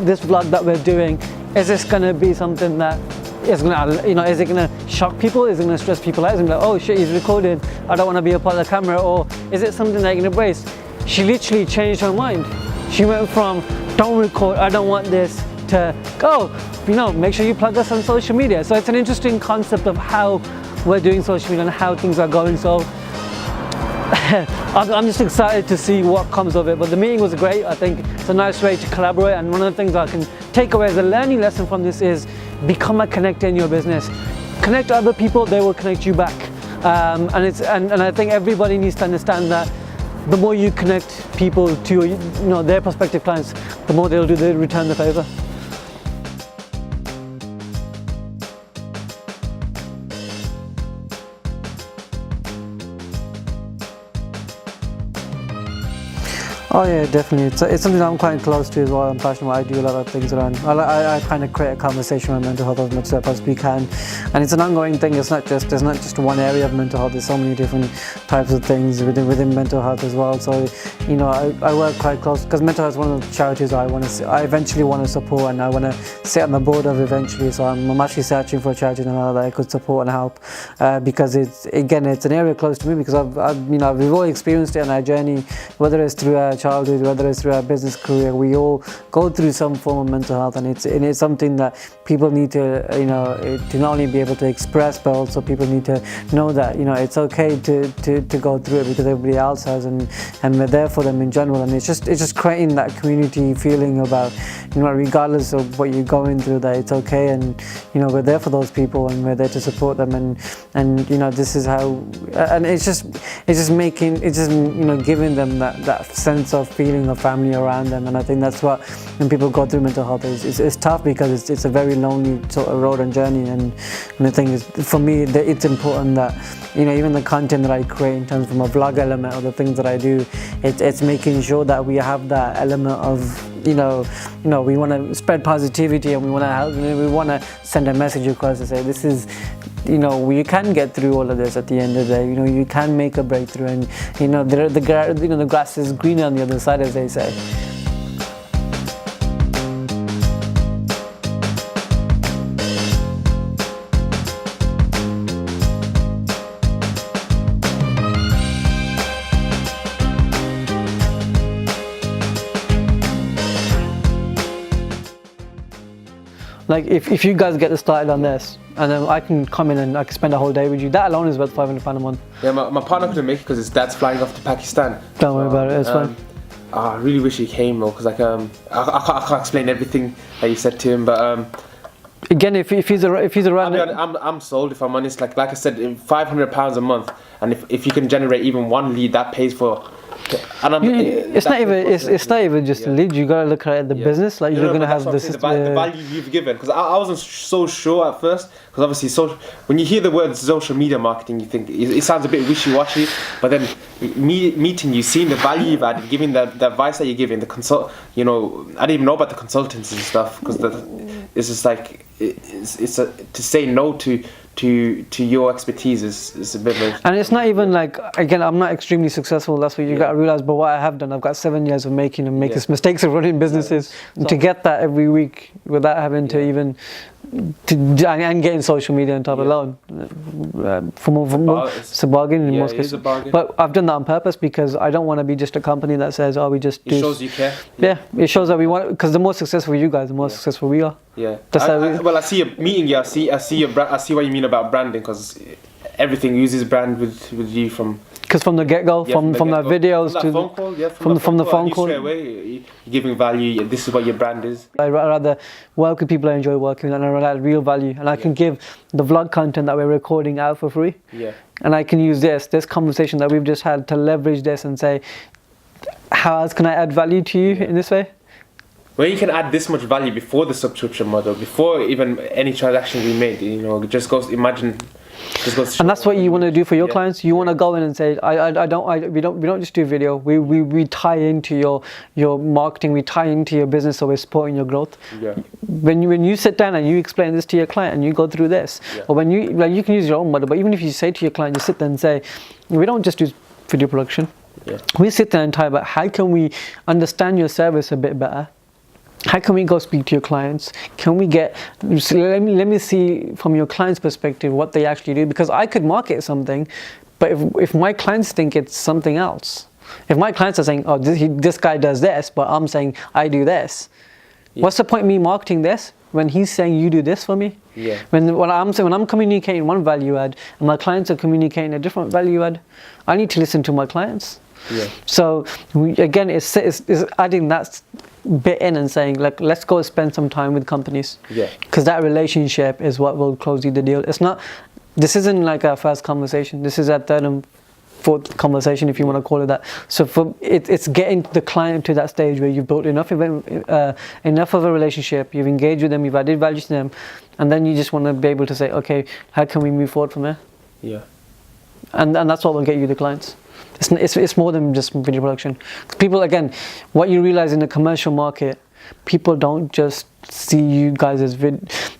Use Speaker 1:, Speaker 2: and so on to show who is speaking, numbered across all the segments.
Speaker 1: this vlog that we're doing, is this going to be something that is going to, is it going to shock people? Is it going to stress people out? Is it going to be like, oh shit, he's recording, I don't want to be a part of the camera? Or is it something they can embrace? She literally changed her mind. She went from, don't record, I don't want this, to go, make sure you plug us on social media. So it's an interesting concept of how we're doing social media and how things are going. So I'm just excited to see what comes of it. But the meeting was great. I think it's a nice way to collaborate, and one of the things I can take away as a learning lesson from this is become a connector in your business. Connect to other people, they will connect you back. And I think everybody needs to understand that the more you connect people to their prospective clients, the more they'll return the favor. Oh yeah, definitely. It's something I'm quite close to as well. I'm passionate about. I do a lot of things around. I kind of create a conversation around mental health as much as I possibly can, and it's an ongoing thing. There's not just one area of mental health. There's so many different types of things within mental health as well. So I work quite close because mental health is one of the charities I eventually want to support, and I want to sit on the board of eventually. So I'm actually searching for a charity now that I could support and help because it's an area close to me because we've all experienced it in our journey, whether it's through our childhood, whether it's through our business career. We all go through some form of mental health, and it's something that people need to to not only be able to express, but also people need to know that it's okay to go through it because everybody else has, and we're there for them in general. And it's just creating that community feeling about regardless of what you're going through, that it's okay, and we're there for those people and we're there to support them, and this is how, and it's just giving them that sense of feeling of family around them. And I think that's what, when people go through mental health, it's tough because it's a very lonely sort of road and journey. And the thing is, for me, it's important that even the content that I create in terms from a vlog element or the things that I do, it's making sure that we have that element of we want to spread positivity, and we want to help. We want to send a message across to say this is, you can get through all of this at the end of the day. You can make a breakthrough, and the grass is greener on the other side, as they say. Like if you guys get started on this, and then I can come in and I can spend a whole day with you, that alone is worth £500 a month.
Speaker 2: Yeah, my partner couldn't make it because his dad's flying off to Pakistan.
Speaker 1: Don't worry about it, it's fine.
Speaker 2: I really wish he came though, because I can't explain everything that you said to him, but
Speaker 1: again, if he's around,
Speaker 2: I'm sold. If I'm honest, like I said, £500 a month, and if you can generate even one lead, that pays for. And
Speaker 1: it's not even just a lead. You gotta look at the business. Like you're gonna have the
Speaker 2: value you've given. Because I wasn't so sure at first. Because obviously, when you hear the word social media marketing, you think it sounds a bit wishy-washy. But then meeting you, seeing the value you've added, giving the advice that you're giving, the consult. I didn't even know about the consultants and stuff. Because it's just like to say no to your expertise is a bit of a...
Speaker 1: And it's not even like, again, I'm not extremely successul, that's what you got to realize. But what I have done, I've got 7 years of making mistakes of running businesses, and to get that every week without having to even and getting social media on top alone, it's a bargain in most cases. But I've done that on purpose because I don't want to be just a company that says, oh, we just do.
Speaker 2: It shows you care.
Speaker 1: Yeah, it shows that we want, because the more successful you guys, the more successful we are.
Speaker 2: Yeah. I see your meeting. Yeah, I see your brand. I see what you mean about branding, because everything uses brand with you from.
Speaker 1: Because from the get-go, from the videos
Speaker 2: to
Speaker 1: phone
Speaker 2: call,
Speaker 1: from the phone call,
Speaker 2: straight away, you're giving value. This is what your brand is.
Speaker 1: I'd rather work with people I enjoy working with, and I rather add real value, and I can give the vlog content that we're recording out for free.
Speaker 2: Yeah.
Speaker 1: And I can use this conversation that we've just had to leverage this and say, how else can I add value to you in this way?
Speaker 2: When you can add this much value before the subscription model, before even any transaction we made, it just goes. Imagine.
Speaker 1: And that's what you want to do for your clients. You want to go in and say, we don't just do video. We tie into your marketing. We tie into your business, so we're supporting your growth.
Speaker 2: Yeah.
Speaker 1: When you sit down and you explain this to your client and you go through this, or when you can use your own model. But even if you say to your client, you sit there and say, we don't just do video production.
Speaker 2: Yeah.
Speaker 1: We sit there and talk about how can we understand your service a bit better. how can we go speak to your clients? Can we get, so let me see from your client's perspective what they actually do, because I could market something, but if my clients think it's something else, if my clients are saying, oh, this guy does this, but I'm saying I do this, what's the point of me marketing this when he's saying you do this for me?
Speaker 2: Yeah.
Speaker 1: When I'm communicating one value add and my clients are communicating a different value add, I need to listen to my clients.
Speaker 2: Yeah.
Speaker 1: So again, it's adding that bit in and saying, like, let's go spend some time with companies.
Speaker 2: Yeah. Because
Speaker 1: that relationship is what will close you the deal. This isn't like our first conversation. This is our third and fourth conversation, if you want to call it that. So it's getting the client to that stage where you've built enough of a relationship, you've engaged with them, you've added value to them, and then you just want to be able to say, okay, how can we move forward from here?
Speaker 2: Yeah.
Speaker 1: And that's what will get you the clients. It's more than just video production. People, again, what you realize in the commercial market, people don't just see you guys as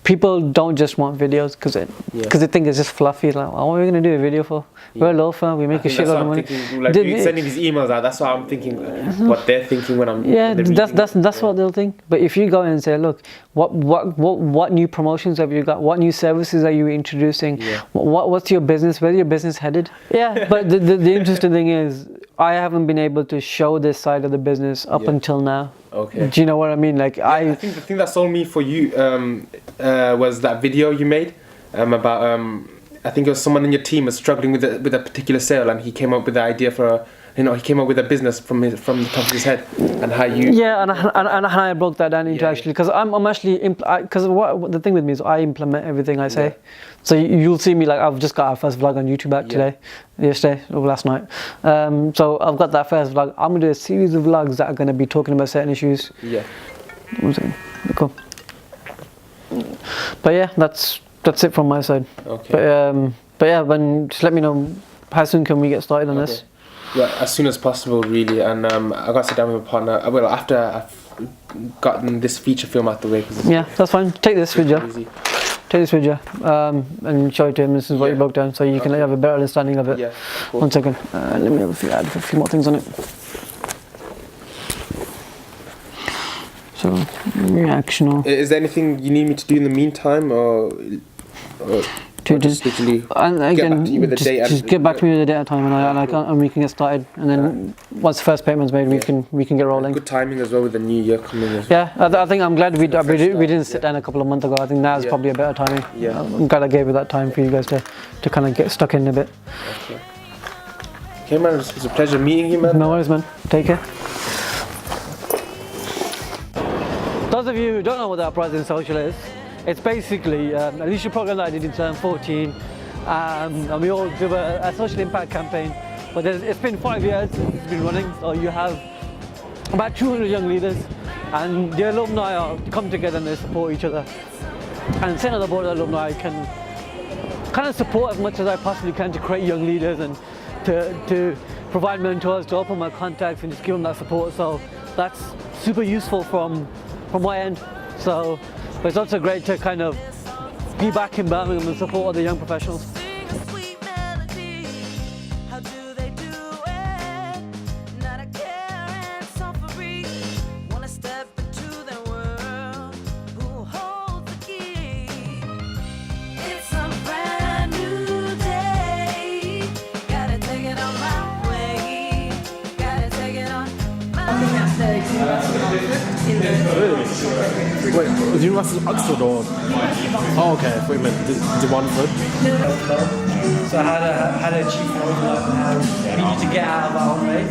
Speaker 1: people don't just want videos because they think it's just fluffy. Like, what are we going to do a video for? We're a law firm, we make a shitload of money.
Speaker 2: Like, sending these emails out, that's what I'm thinking, what they're thinking when I'm...
Speaker 1: Yeah, that's what they'll think. But if you go and say, look, what new promotions have you got? What new services are you introducing?
Speaker 2: Yeah.
Speaker 1: What's your business? Where's your business headed? Yeah, but the interesting thing is, I haven't been able to show this side of the business up until now.
Speaker 2: Okay.
Speaker 1: Do you know what I mean? Like,
Speaker 2: I think the thing that sold me for you was that video you made about I think it was someone in your team was struggling with a particular sale, and he came up with the idea for he came up with a business from the top of his head, and how you
Speaker 1: and I broke that down into actually, because I'm actually because what the thing with me is I implement everything I say. So you'll see me, like, I've just got our first vlog on YouTube out yesterday or last night. So I've got that first vlog. I'm gonna do a series of vlogs that are gonna be talking about certain issues.
Speaker 2: Yeah.
Speaker 1: One second. Cool. But yeah, that's it from my side.
Speaker 2: Okay.
Speaker 1: But yeah, just let me know how soon can we get started on this.
Speaker 2: Yeah, as soon as possible, really. And I got to sit down with my partner. Well, after I've gotten this feature film out the way.
Speaker 1: Yeah, that's fine. Take this with you. Take this with you and show it to him. This is what you broke down, so you can have a better understanding of it.
Speaker 2: Yeah. Cool.
Speaker 1: 1 second. Let me add a few more things on it. So, reactional.
Speaker 2: Is there anything you need me to do in the meantime, or just literally get back to you with a date?
Speaker 1: Just get back to me with a date at a time, and we can get started. And then once the first payment's made, we can get rolling.
Speaker 2: Good timing as well with the new year coming as well.
Speaker 1: Yeah, I think I'm glad we didn't sit down a couple of months ago. I think now is probably a better timing.
Speaker 2: Yeah.
Speaker 1: I'm glad I gave you that time for you guys to kind of get stuck in a bit.
Speaker 2: Okay, man, it's a pleasure meeting you, man.
Speaker 1: No worries, man. Take care. Those of you who don't know what the Uprising Social is, it's basically a leadership program that I did in 2014, and we all do a social impact campaign. But it's been 5 years since it's been running, so you have about 200 young leaders, and the alumni come together and they support each other. And sitting on the board of the alumni can kind of support as much as I possibly can to create young leaders and to provide mentors, to open my contacts and just give them that support. So that's super useful from my end. So but it's also great to kind of be back in Birmingham and support other young professionals.
Speaker 3: Wait, was University of Oxford or? Oh, okay. Wait a minute. Did one foot?
Speaker 1: So how to achieve more life and how we need to get out of our own way.